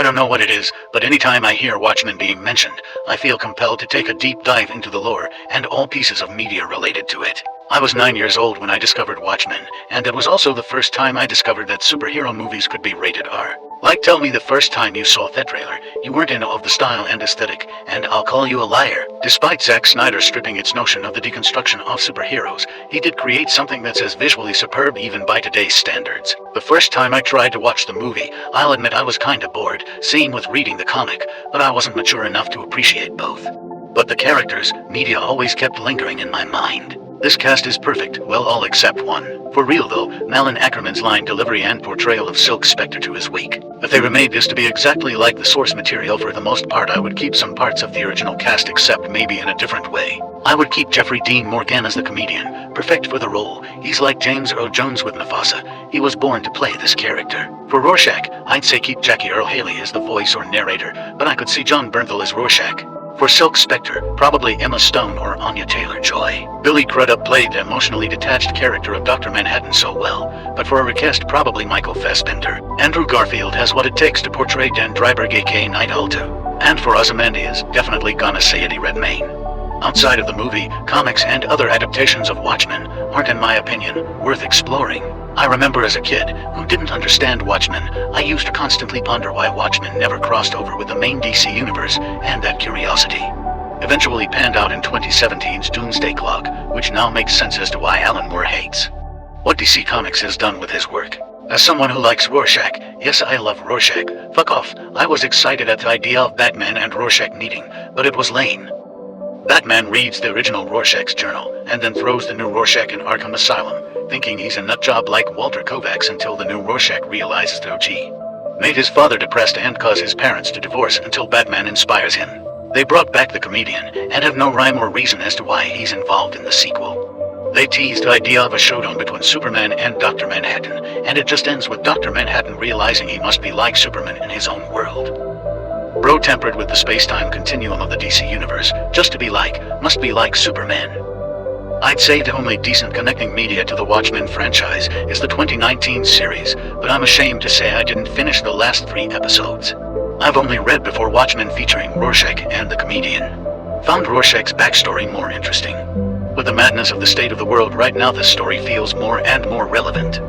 don't know what it is, but anytime I hear Watchmen being mentioned, I feel compelled to take a deep dive into the lore and all pieces of media related to it. I was 9 years old when I discovered Watchmen, and it was also the first time I discovered that superhero movies could be rated R. Like, tell me the first time you saw that trailer, you weren't in awe of the style and aesthetic, and I'll call you a liar. Despite Zack Snyder stripping its notion of the deconstruction of superheroes, he did create something that's as visually superb even by today's standards. The first time I tried to watch the movie, I'll admit I was kinda bored, same with reading the comic, but I wasn't mature enough to appreciate both. But the characters, media always kept lingering in my mind. This cast is perfect, well, all except one. For real though, Alan Ackerman's line delivery and portrayal of Silk Spectre to is weak. If they remade this to be exactly like the source material, for the most part I would keep some parts of the original cast, except maybe in a different way. I would keep Jeffrey Dean Morgan as the comedian, perfect for the role. He's like James Earl Jones with Mufasa. He was born to play this character. For Rorschach, I'd say keep Jackie Earle Haley as the voice or narrator, but I could see John Bernthal as Rorschach. For Silk Spectre, probably Emma Stone or Anya Taylor-Joy. Billy Crudup played the emotionally detached character of Dr. Manhattan so well, but for a recast, probably Michael Fassbender. Andrew Garfield has what it takes to portray Dan Dreiberg aka Night Owl too. And for Ozymandias, definitely gonna say Eddie Redmayne. Outside of the movie, comics and other adaptations of Watchmen aren't, in my opinion, worth exploring. I remember as a kid, who didn't understand Watchmen, I used to constantly ponder why Watchmen never crossed over with the main DC universe, and that curiosity eventually panned out in 2017's Doomsday Clock, which now makes sense as to why Alan Moore hates what DC Comics has done with his work. As someone who likes Rorschach, yes, I love Rorschach, fuck off, I was excited at the idea of Batman and Rorschach meeting, but it was lame. Batman reads the original Rorschach's journal, and then throws the new Rorschach in Arkham Asylum, thinking he's a nutjob like Walter Kovacs, until the new Rorschach realizes that OG made his father depressed and caused his parents to divorce, until Batman inspires him. They brought back the comedian, and have no rhyme or reason as to why he's involved in the sequel. They teased the idea of a showdown between Superman and Dr. Manhattan, and it just ends with Dr. Manhattan realizing he must be like Superman in his own world. Bro tempered with the space-time continuum of the DC universe, just to be like, must be like Superman. I'd say the only decent connecting media to the Watchmen franchise is the 2019 series, but I'm ashamed to say I didn't finish the last 3 episodes. I've only read before Watchmen featuring Rorschach and the comedian. Found Rorschach's backstory more interesting. With the madness of the state of the world right now, this story feels more and more relevant.